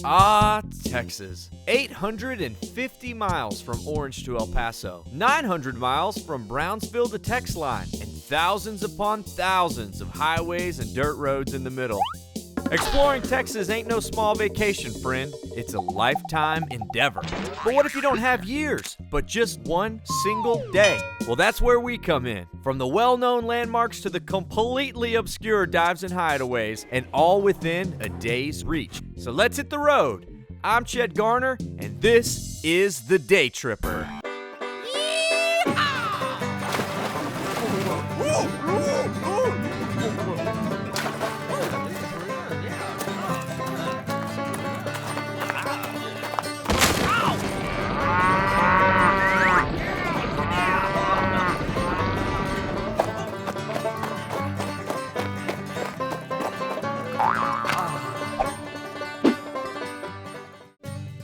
Ah, Texas. 850 miles from Orange to El Paso, 900 miles from Brownsville to Texline, and thousands upon thousands of highways and dirt roads in the middle. Exploring Texas ain't no small vacation, friend. It's a lifetime endeavor. But what if you don't have years, but just one single day? Well, that's where we come in. From the well-known landmarks to the completely obscure dives and hideaways, and all within a day's reach. So let's hit the road. I'm Chet Garner, and this is The Day Tripper.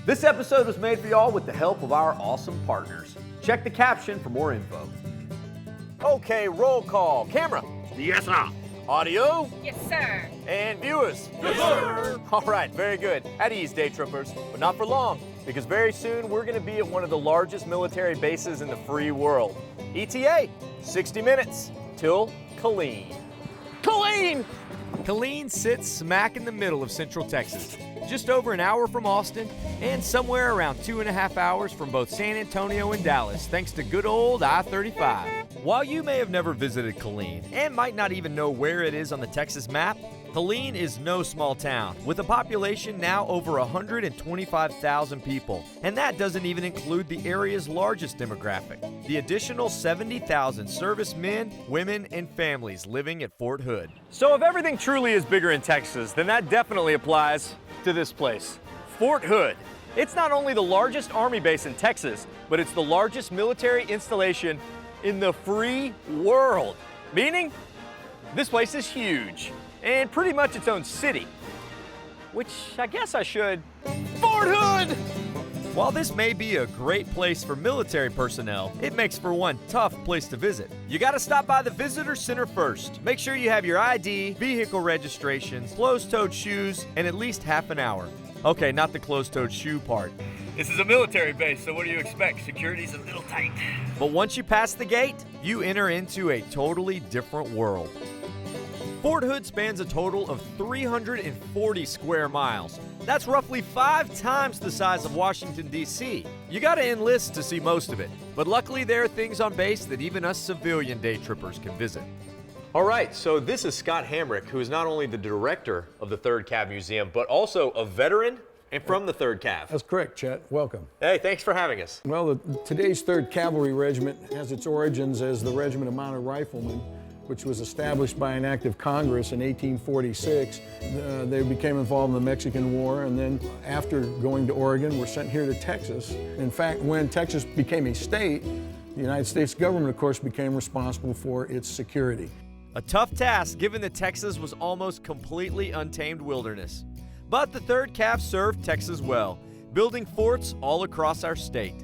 This episode was made for y'all with the help of our awesome partners. Check the caption for more info. Okay, roll call. Camera. Yes, sir. Audio. Yes, sir. And viewers. Yes, sir. All right, very good. At ease, day trippers, but not for long, because very soon we're going to be at one of the largest military bases in the free world. ETA, 60 minutes till Killeen. Killeen! Killeen sits smack in the middle of Central Texas, just over an hour from Austin, and somewhere around 2.5 hours from both San Antonio and Dallas, thanks to good old I-35. While you may have never visited Killeen, and might not even know where it is on the Texas map, Killeen is no small town, with a population now over 125,000 people, and that doesn't even include the area's largest demographic, the additional 70,000 servicemen, women, and families living at Fort Hood. So if everything truly is bigger in Texas, then that definitely applies to this place, Fort Hood. It's not only the largest Army base in Texas, but it's the largest military installation in the free world, meaning this place is huge. And pretty much its own city, which I guess I should. Fort Hood! While this may be a great place for military personnel, it makes for one tough place to visit. You gotta stop by the Visitor Center first. Make sure you have your ID, vehicle registrations, closed-toed shoes, and at least half an hour. Okay, not the closed-toed shoe part. This is a military base, so what do you expect? Security's a little tight. But once you pass the gate, you enter into a totally different world. Fort Hood spans a total of 340 square miles. That's roughly 5 times the size of Washington, D.C. You gotta enlist to see most of it, but luckily there are things on base that even us civilian day trippers can visit. All right, so this is Scott Hamrick, who is not only the director of the 3rd Cav Museum, but also a veteran and from the 3rd Cav. That's correct, Chet. Welcome. Hey, thanks for having us. Well, today's 3rd Cavalry Regiment has its origins as the Regiment of Mounted Riflemen, which was established by an act of Congress in 1846. They became involved in the Mexican War, and then after going to Oregon, were sent here to Texas. In fact, when Texas became a state, the United States government, of course, became responsible for its security. A tough task, given that Texas was almost completely untamed wilderness. But the 3rd Cav served Texas well, building forts all across our state.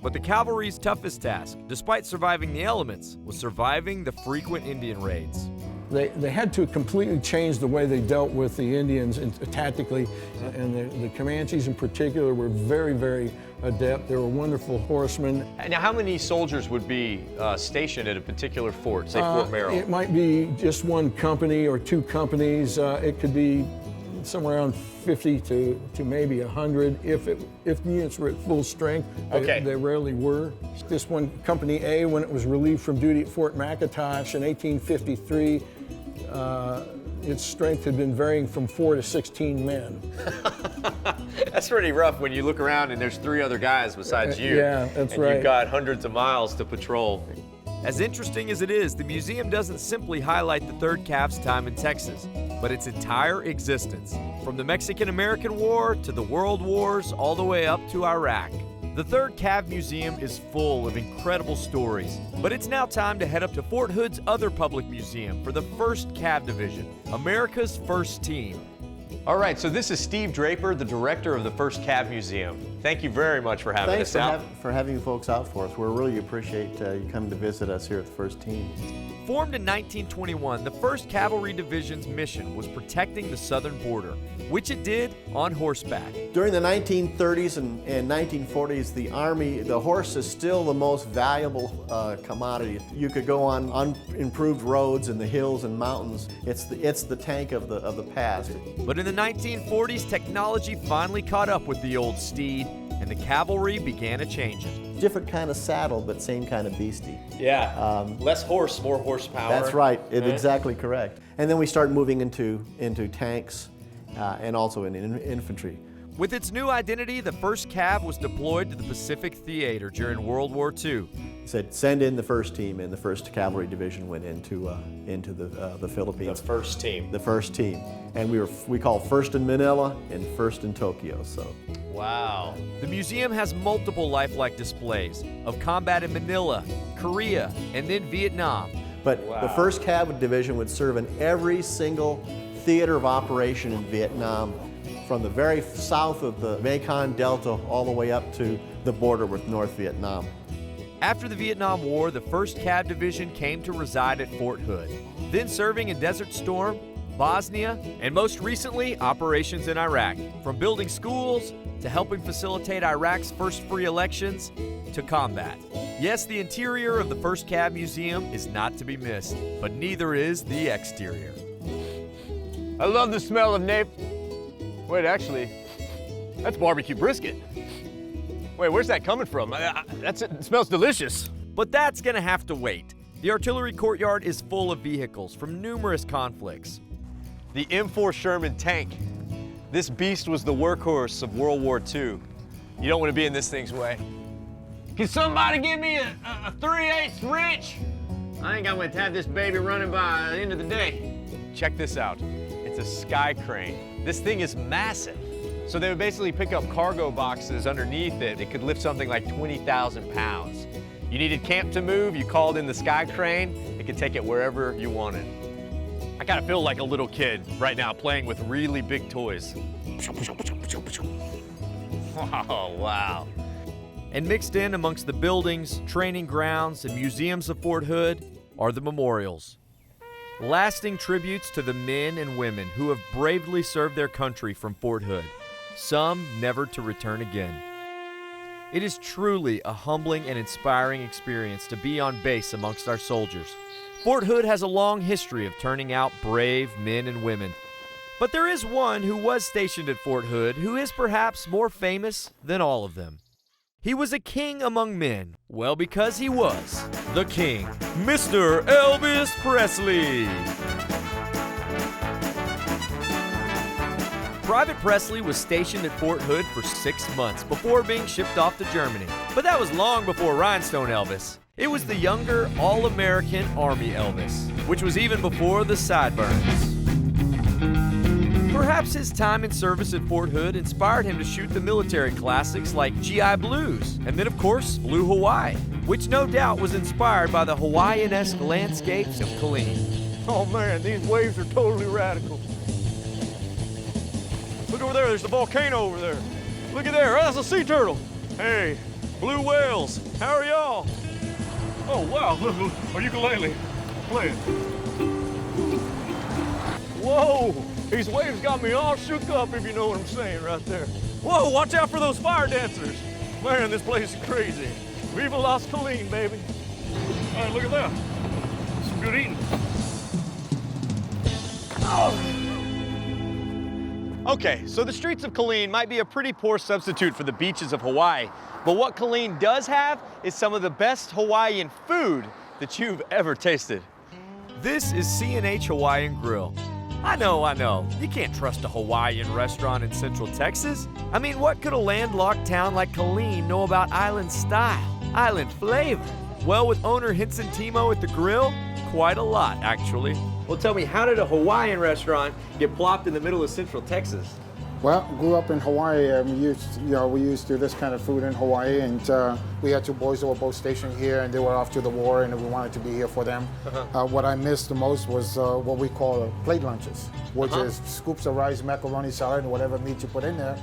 But the cavalry's toughest task, despite surviving the elements, was surviving the frequent Indian raids. They had to completely change the way they dealt with the Indians tactically, and the Comanches in particular were very, very adept. They were wonderful horsemen. Now, how many soldiers would be stationed at a particular fort, say Fort Merrill? It might be just one company or 2 companies. It could be somewhere around 50 to maybe 100 if the units were at full strength. They rarely were. This one, Company A, when it was relieved from duty at Fort McIntosh in 1853, its strength had been varying from 4 to 16 men. That's pretty rough when you look around and there's 3 other guys besides you. Yeah, that's right. And you've got hundreds of miles to patrol. As interesting as it is, the museum doesn't simply highlight the 3rd Cav's time in Texas, but its entire existence, from the Mexican-American War to the World Wars, all the way up to Iraq. The 3rd Cav Museum is full of incredible stories, but it's now time to head up to Fort Hood's other public museum for the 1st Cav Division, America's first team. All right, so this is Steve Draper, the director of the 1st Cav Museum. Thank you very much for having us out. Thanks for having you folks out for us. We really appreciate you coming to visit us here at the 1st Team. Formed in 1921, the 1st Cavalry Division's mission was protecting the southern border, which it did on horseback. During the 1930s and 1940s, the Army, the horse is still the most valuable commodity. You could go on unimproved roads in the hills and mountains. It's the tank of the past. But in the 1940s, technology finally caught up with the old steed, and the cavalry began a changing. Different kind of saddle, but same kind of beastie. Yeah, less horse, more horsepower. That's right, exactly correct. And then we start moving into tanks and also in infantry. With its new identity, the 1st Cav was deployed to the Pacific Theater during World War II. Said send in the 1st team, and the 1st Cavalry Division went into the Philippines. The 1st team. The 1st team, and we call 1st in Manila and 1st in Tokyo. So. Wow. The museum has multiple lifelike displays of combat in Manila, Korea, and then Vietnam. But the 1st Cavalry Division would serve in every single theater of operation in Vietnam, from the very south of the Mekong Delta all the way up to the border with North Vietnam. After the Vietnam War, the 1st Cav Division came to reside at Fort Hood, then serving in Desert Storm, Bosnia, and most recently, operations in Iraq. From building schools, to helping facilitate Iraq's first free elections, to combat. Yes, the interior of the 1st Cav Museum is not to be missed, but neither is the exterior. I love the smell of napalm. Wait, actually, that's barbecue brisket. Wait, where's that coming from? It smells delicious. But that's gonna have to wait. The artillery courtyard is full of vehicles from numerous conflicts. The M4 Sherman tank. This beast was the workhorse of World War II. You don't want to be in this thing's way. Can somebody give me a 3/8 wrench? I think I'm gonna have this baby running by the end of the day. Check this out. It's a sky crane. This thing is massive. So they would basically pick up cargo boxes underneath it. It could lift something like 20,000 pounds. You needed camp to move, you called in the sky crane, it could take it wherever you wanted. I gotta feel like a little kid right now playing with really big toys. Oh, wow. And mixed in amongst the buildings, training grounds, and museums of Fort Hood are the memorials. Lasting tributes to the men and women who have bravely served their country from Fort Hood, some never to return again. It is truly a humbling and inspiring experience to be on base amongst our soldiers. Fort Hood has a long history of turning out brave men and women. But there is one who was stationed at Fort Hood who is perhaps more famous than all of them. He was a king among men, well, because he was the king, Mr. Elvis Presley. Private Presley was stationed at Fort Hood for 6 months before being shipped off to Germany. But that was long before Rhinestone Elvis. It was the younger, all-American Army Elvis, which was even before the sideburns. Perhaps his time in service at Fort Hood inspired him to shoot the military classics like GI Blues, and then of course, Blue Hawaii, which no doubt was inspired by the Hawaiian-esque landscapes of Killeen. Oh man, these waves are totally radical. Look over there, there's the volcano over there. Look at there, oh, that's a sea turtle. Hey, blue whales, how are y'all? Oh wow, look, a ukulele, playing. Whoa! These waves got me all shook up, if you know what I'm saying, right there. Whoa, watch out for those fire dancers. Man, this place is crazy. Viva Las Killeen, baby. All right, look at that. Some good eating. Oh. Okay, so the streets of Killeen might be a pretty poor substitute for the beaches of Hawaii, but what Killeen does have is some of the best Hawaiian food that you've ever tasted. This is C&H Hawaiian Grill. I know, you can't trust a Hawaiian restaurant in Central Texas. I mean, what could a landlocked town like Killeen know about island style, island flavor? Well, with owner Henson Timo at the grill, quite a lot, actually. Well, tell me, how did a Hawaiian restaurant get plopped in the middle of Central Texas? Well, grew up in Hawaii. We used to this kind of food in Hawaii, and we had two boys that were both stationed here, and they were off to the war, and we wanted to be here for them. What I missed the most was what we call plate lunches, which is scoops of rice, macaroni salad, and whatever meat you put in there,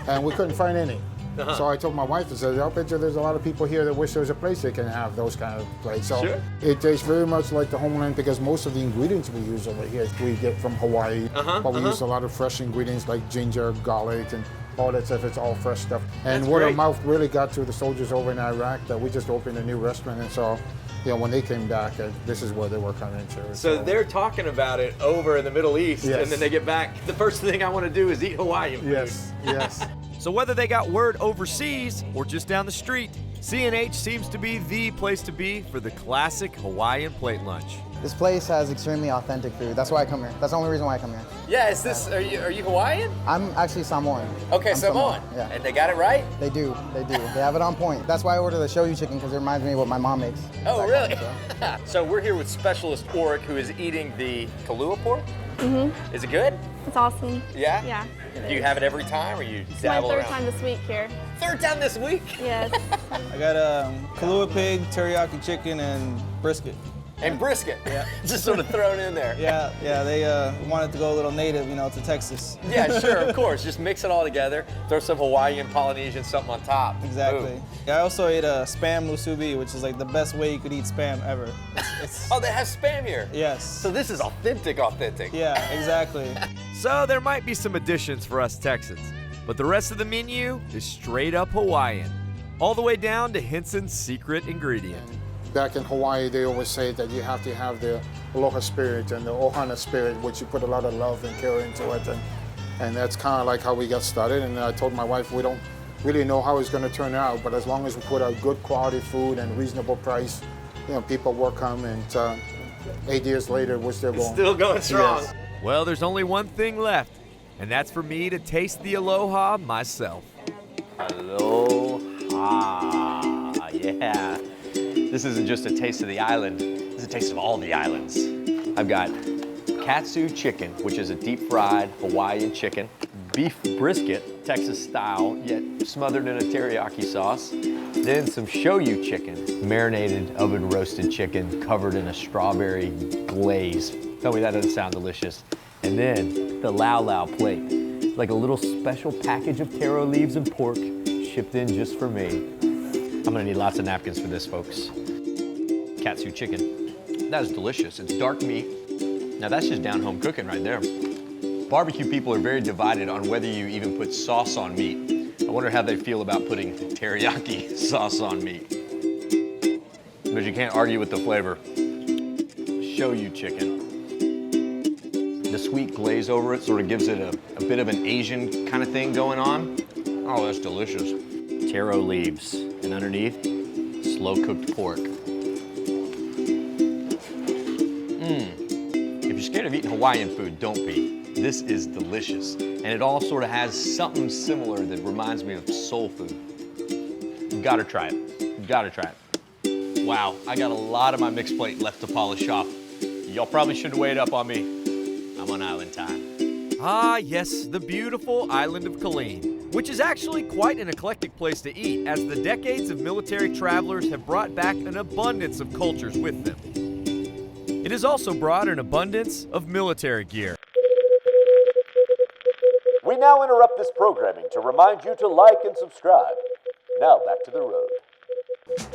and we couldn't find any. So I told my wife, I said, I bet you there's a lot of people here that wish there was a place they can have those kind of plates. So Sure. it tastes very much like the homeland because most of the ingredients we use over here we get from Hawaii. But we use a lot of fresh ingredients like ginger, garlic, and all that stuff. It's all fresh stuff. And That's word great. of mouth really got to the soldiers over in Iraq that we just opened a new restaurant. And so, you know, when they came back, this is where they were coming to. So they're talking about it over in the Middle East, Yes. and then they get back. The first thing I want to do is eat Hawaiian food. Yes, yes. So whether they got word overseas or just down the street, C&H seems to be the place to be for the classic Hawaiian plate lunch. This place has extremely authentic food. That's why I come here. That's the only reason why I come here. Yeah, is this, are you Hawaiian? I'm actually Samoan. Okay, I'm Samoan. Yeah. And they got it right? They do. They have it on point. That's why I order the shoyu chicken because it reminds me of what my mom makes. Oh, Back really? home, So we're here with Specialist Oric, who is eating the Kalua pork. Mm-hmm. Is it good? It's awesome. Yeah? Yeah. Do you have it every time, or you It's my dabble third around? time this week here. Third time this week? Yes. I got Kalua pig, teriyaki chicken, and brisket. And brisket. Yeah. Just sort of thrown in there. Yeah, they wanted to go a little native, to Texas. Yeah, sure, of course. Just mix it all together. Throw some Hawaiian, Polynesian, something on top. Exactly. Boom. I also ate spam musubi, which is like the best way you could eat spam ever. It's Oh, they have spam here. yes. So this is authentic. Yeah, exactly. So there might be some additions for us Texans, but the rest of the menu is straight up Hawaiian, all the way down to Henson's secret ingredient. Back in Hawaii, they always say that you have to have the aloha spirit and the ohana spirit, which you put a lot of love and care into it. And that's kind of like how we got started. And I told my wife, we don't really know how it's going to turn out, but as long as we put out good quality food and reasonable price, people will come. And 8 years later, we're still going. Still going strong. Yes. Well, there's only one thing left, and that's for me to taste the aloha myself. Aloha, yeah. This isn't just a taste of the island, it's a taste of all the islands. I've got katsu chicken, which is a deep fried Hawaiian chicken, beef brisket, Texas style, yet smothered in a teriyaki sauce, then some shoyu chicken, marinated oven roasted chicken covered in a strawberry glaze. Tell me that doesn't sound delicious. And then the lau lau plate, like a little special package of taro leaves and pork shipped in just for me. I'm gonna need lots of napkins for this, folks. Katsu chicken. That is delicious. It's dark meat. Now that's just down-home cooking right there. Barbecue people are very divided on whether you even put sauce on meat. I wonder how they feel about putting teriyaki sauce on meat. But you can't argue with the flavor. Shoyu chicken. The sweet glaze over it sort of gives it a bit of an Asian kind of thing going on. Oh, that's delicious. Taro leaves, and underneath, slow-cooked pork. If you're scared of eating Hawaiian food, don't be. This is delicious, and it all sort of has something similar that reminds me of soul food. You gotta try it. You gotta try it. Wow, I got a lot of my mixed plate left to polish off. Y'all probably should wait up on me. I'm on island time. Ah, yes, the beautiful island of Killeen, which is actually quite an eclectic place to eat, as the decades of military travelers have brought back an abundance of cultures with them. It has also brought an abundance of military gear. We now interrupt this programming to remind you to like and subscribe. Now back to the road.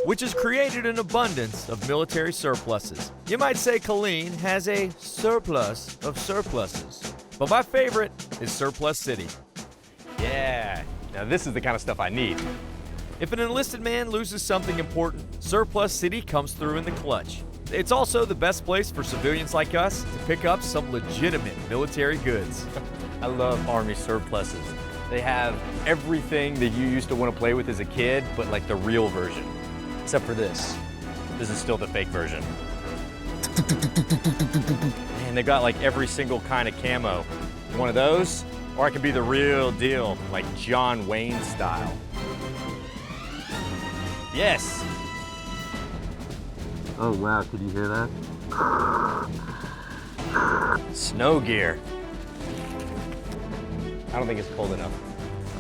Which has created an abundance of military surpluses. You might say Killeen has a surplus of surpluses, but my favorite is Surplus City. Yeah, now this is the kind of stuff I need. If an enlisted man loses something important, Surplus City comes through in the clutch. It's also the best place for civilians like us to pick up some legitimate military goods. I love Army surpluses. They have everything that you used to want to play with as a kid, but like the real version. Except for this. This is still the fake version. Man, they've got like every single kind of camo. One of those, or I could be the real deal, like John Wayne style. Yes. Oh wow, could you hear that? Snow gear. I don't think it's cold enough.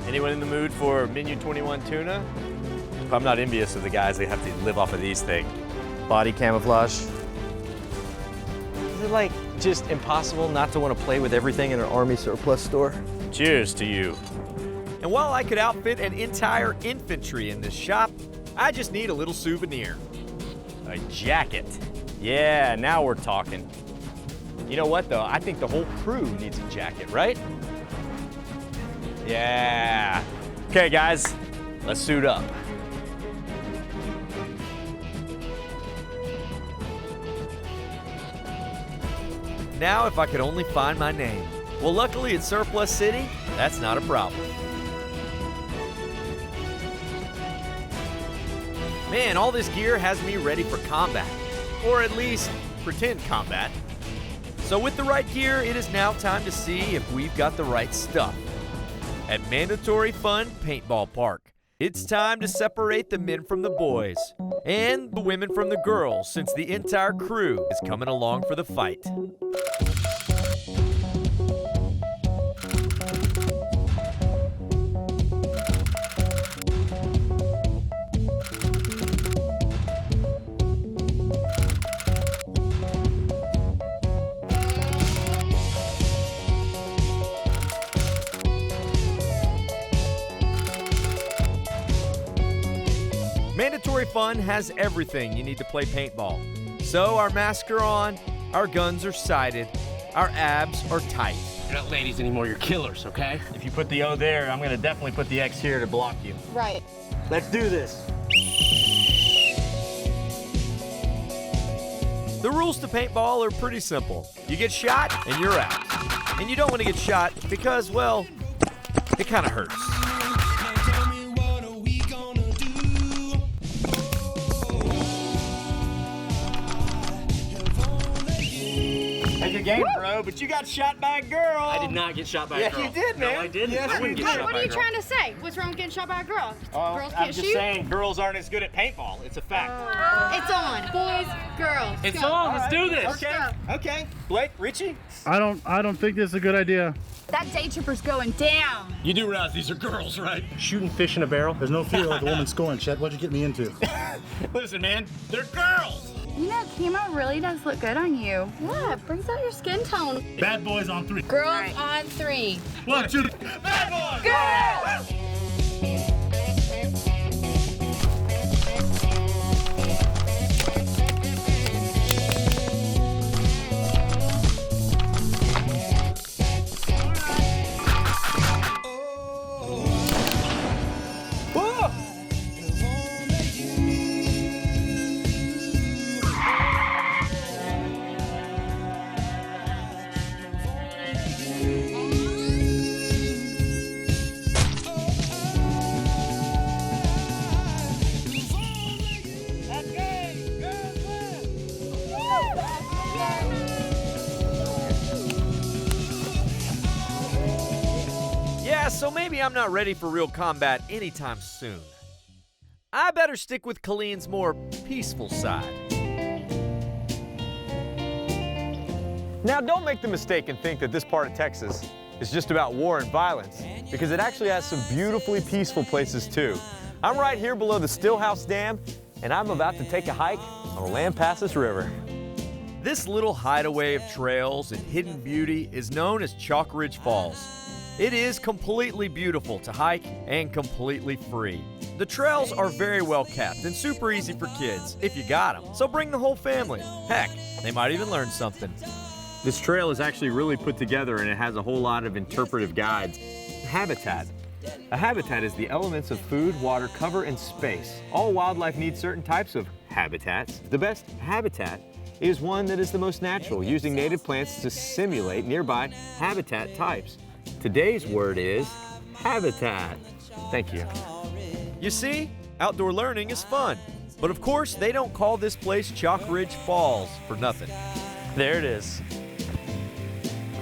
Anyone in the mood for Menu 21 tuna? I'm not envious of the guys that have to live off of these things. Body camouflage. Is it like just impossible not to want to play with everything in an Army surplus store? Cheers to you. And while I could outfit an entire infantry in this shop, I just need a little souvenir. A jacket. Yeah, now we're talking. You know what though? I think the whole crew needs a jacket, right? Yeah. Okay guys, let's suit up. Now if I could only find my name. Well, luckily at Surplus City, that's not a problem. Man, all this gear has me ready for combat, or at least pretend combat. So with the right gear, it is now time to see if we've got the right stuff. At Mandatory Fun Paintball Park, it's time to separate the men from the boys, and the women from the girls, since the entire crew is coming along for the fight. Mandatory Fun has everything you need to play paintball. So our masks are on, our guns are sighted, our abs are tight. You're not ladies anymore, you're killers, okay? If you put the O there, I'm gonna definitely put the X here to block you. Right. Let's do this. The rules to paintball are pretty simple. You get shot and you're out. And you don't want to get shot because, well, it kind of hurts. Good game, bro, but you got shot by a girl. I did not get shot by a girl. Yeah, you did, man. No, I didn't. Yes, I wouldn't get shot by a girl. What are you trying to say? What's wrong with getting shot by a girl? Girls can't I'm just shoot? saying girls aren't as good at paintball. It's a fact. It's on. Boys, girls. It's go. on, let's do this. Okay, okay. Blake, Richie? I don't think this is a good idea. That day tripper's going down. You do realize these are girls, right? Shooting fish in a barrel? There's no fear like a woman scoring, Chet. What'd you get me into? Listen, man, they're girls. You know, chemo really does look good on you. Yeah, it brings out your skin tone. Bad boys on 3. Girls on 3. 1, 2, Bad boys! Girls! Yeah, so maybe I'm not ready for real combat anytime soon. I better stick with Killeen's more peaceful side. Now, don't make the mistake and think that this part of Texas is just about war and violence, because it actually has some beautifully peaceful places too. I'm right here below the Stillhouse Dam, and I'm about to take a hike on the Lampasas River. This little hideaway of trails and hidden beauty is known as Chalk Ridge Falls. It is completely beautiful to hike and completely free. The trails are very well kept and super easy for kids, if you got them. So bring the whole family. Heck, they might even learn something. This trail is actually really put together and it has a whole lot of interpretive guides. Habitat. A habitat is the elements of food, water, cover, and space. All wildlife needs certain types of habitats. The best habitat is one that is the most natural, using native plants to simulate nearby habitat types. Today's word is habitat. Thank you. You see, outdoor learning is fun. But of course, they don't call this place Chalk Ridge Falls for nothing. There it is.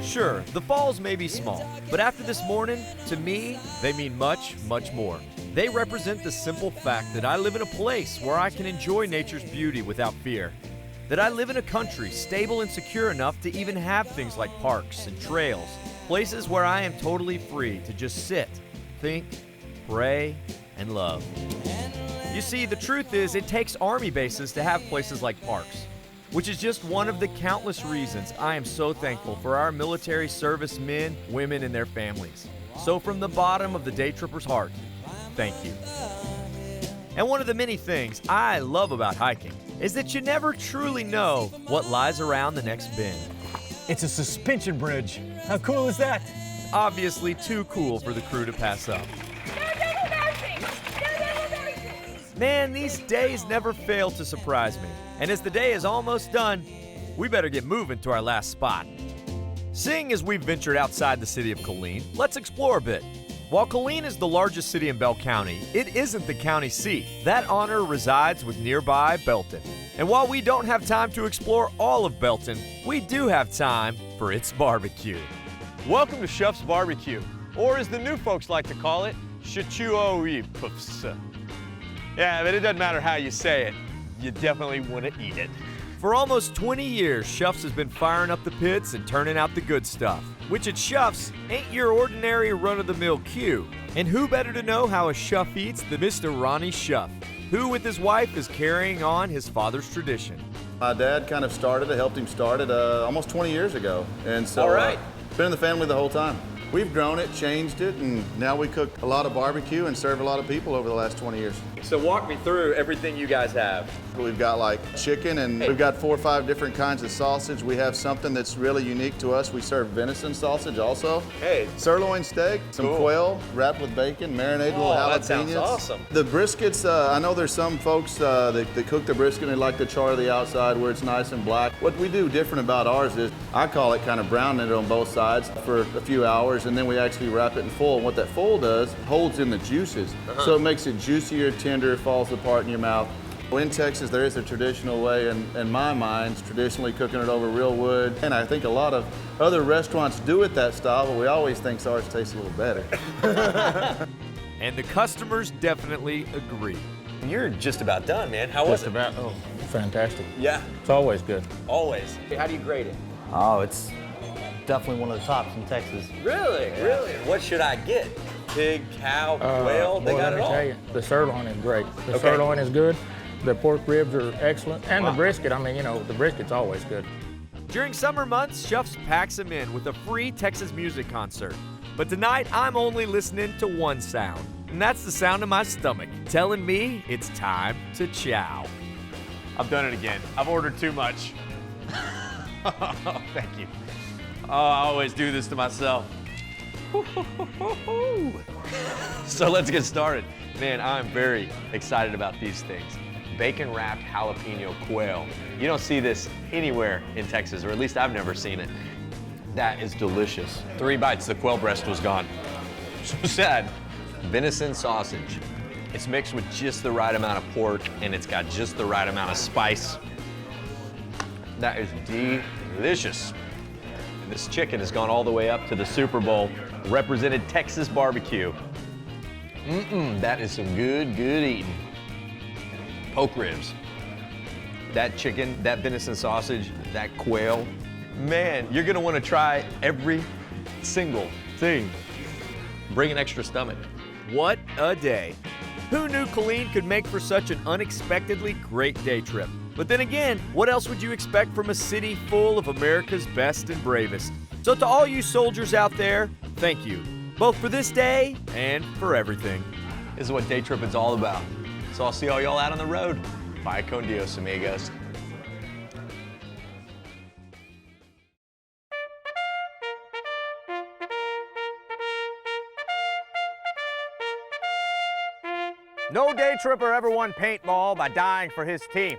Sure, the falls may be small, but after this morning, to me, they mean much, much more. They represent the simple fact that I live in a place where I can enjoy nature's beauty without fear. That I live in a country stable and secure enough to even have things like parks and trails. Places where I am totally free to just sit, think, pray, and love. You see, the truth is it takes army bases to have places like parks. which is just one of the countless reasons I am so thankful for our military service men, women, and their families. So from the bottom of the Day Tripper's heart, thank you. And one of the many things I love about hiking is that you never truly know what lies around the next bend. It's a suspension bridge. How cool is that? Obviously too cool for the crew to pass up. Man, these days never fail to surprise me. And as the day is almost done, we better get moving to our last spot. Seeing as we've ventured outside the city of Killeen, let's explore a bit. While Killeen is the largest city in Bell County, it isn't the county seat. That honor resides with nearby Belton. And while we don't have time to explore all of Belton, we do have time for its barbecue. Welcome to Chef's Barbecue, or as the new folks like to call it, Shachuoipufs. Yeah, but it doesn't matter how you say it, you definitely want to eat it. For almost 20 years, Shuffs has been firing up the pits and turning out the good stuff, which at Shuffs ain't your ordinary run-of-the-mill queue. And who better to know how a Shuff eats than Mr. Ronnie Shuff, who with his wife is carrying on his father's tradition. My dad kind of helped him start it almost 20 years ago. And so, all right. Been in the family the whole time. We've grown it, changed it, and now we cook a lot of barbecue and serve a lot of people over the last 20 years. So walk me through everything you guys have. We've got like chicken, and we've got 4 or 5 different kinds of sausage. We have something that's really unique to us. We serve venison sausage also. Hey. Sirloin steak, some quail wrapped with bacon, marinated with jalapenos. That sounds awesome. The briskets, I know there's some folks that cook the brisket and they like to char the outside where it's nice and black. What we do different about ours is, I call it kind of browning it on both sides for a few hours, and then we actually wrap it in foil. And what that foil does, holds in the juices. So it makes it juicier, tender, falls apart in your mouth. In Texas, there is a traditional way, in my mind, traditionally cooking it over real wood. And I think a lot of other restaurants do it that style, but we always think ours tastes a little better. And the customers definitely agree. You're just about done, man. How was it? Oh, fantastic. Yeah. It's always good. Always. How do you grade it? Oh, it's definitely one of the tops in Texas. Really? Yeah. Really? What should I get? Pig, cow, quail? They got it all. Let me tell you, the sirloin is great. The sirloin is good. The pork ribs are excellent. And the brisket, I mean, you know, the brisket's always good. During summer months, Shuffs packs them in with a free Texas music concert. But tonight, I'm only listening to one sound. And that's the sound of my stomach, telling me it's time to chow. I've done it again. I've ordered too much. Thank you. Oh, I always do this to myself. So let's get started. Man, I'm very excited about these things. Bacon wrapped jalapeno quail. You don't see this anywhere in Texas, or at least I've never seen it. That is delicious. 3 bites, the quail breast was gone. So sad. Venison sausage. It's mixed with just the right amount of pork, and it's got just the right amount of spice. That is delicious. And this chicken has gone all the way up to the Super Bowl, represented Texas barbecue. That is some good eating. Poke ribs. That chicken, that venison sausage, that quail. Man, you're gonna wanna try every single thing. Bring an extra stomach. What a day. Who knew Killeen could make for such an unexpectedly great day trip? But then again, what else would you expect from a city full of America's best and bravest? So to all you soldiers out there, thank you, both for this day and for everything. This is what day tripping's all about. So I'll see all y'all out on the road. Bye con Dios, amigos. No day tripper ever won paintball by dying for his team.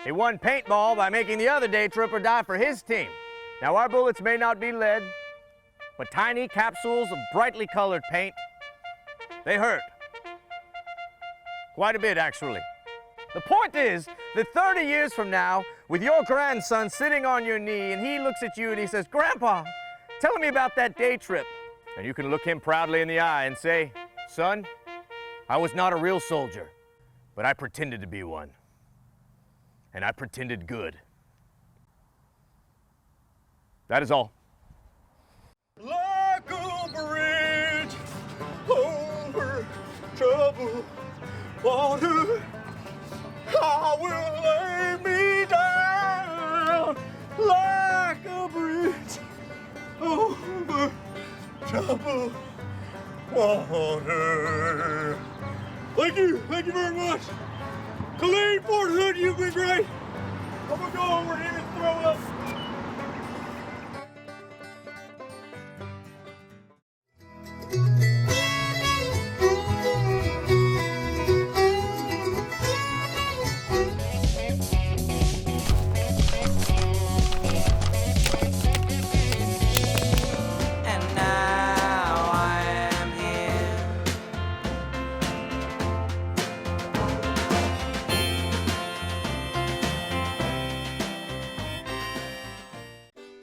He won paintball by making the other day tripper die for his team. Now our bullets may not be lead, but tiny capsules of brightly colored paint, they hurt. Quite a bit, actually. The point is that 30 years from now, with your grandson sitting on your knee, and he looks at you and he says, "Grandpa, tell me about that day trip." And you can look him proudly in the eye and say, "Son, I was not a real soldier, but I pretended to be one. And I pretended good." That is all. Like a bridge over troubled water, I will lay me down. top of water. Thank you very much. Killeen, Fort Hood, you've been great. I'm gonna go over here and throw up.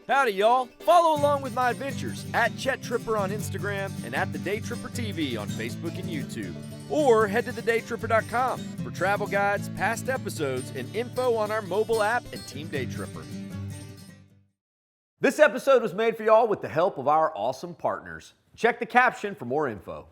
Howdy, y'all. Follow along with my adventures at Chet Tripper on Instagram and at The Day Tripper TV on Facebook and YouTube. Or head to thedaytripper.com for travel guides, past episodes, and info on our mobile app and Team Day Tripper. This episode was made for y'all with the help of our awesome partners. Check the caption for more info.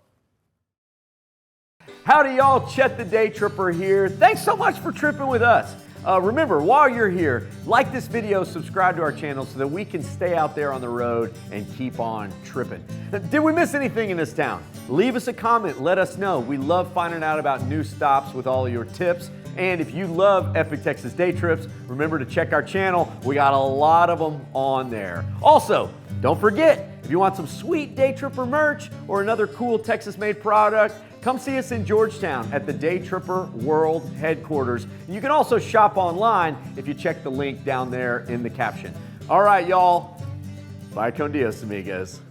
Howdy, y'all. Chet the Day Tripper here. Thanks so much for tripping with us. Remember, while you're here, like this video, subscribe to our channel so that we can stay out there on the road and keep on tripping. Did we miss anything in this town? Leave us a comment, let us know. We love finding out about new stops with all of your tips. And if you love Epic Texas Day Trips, remember to check our channel. We got a lot of them on there. Also, don't forget, if you want some sweet Day Tripper merch or another cool Texas-made product, come see us in Georgetown at the Day Tripper World Headquarters. You can also shop online if you check the link down there in the caption. All right, y'all. Bye con Dios, amigos.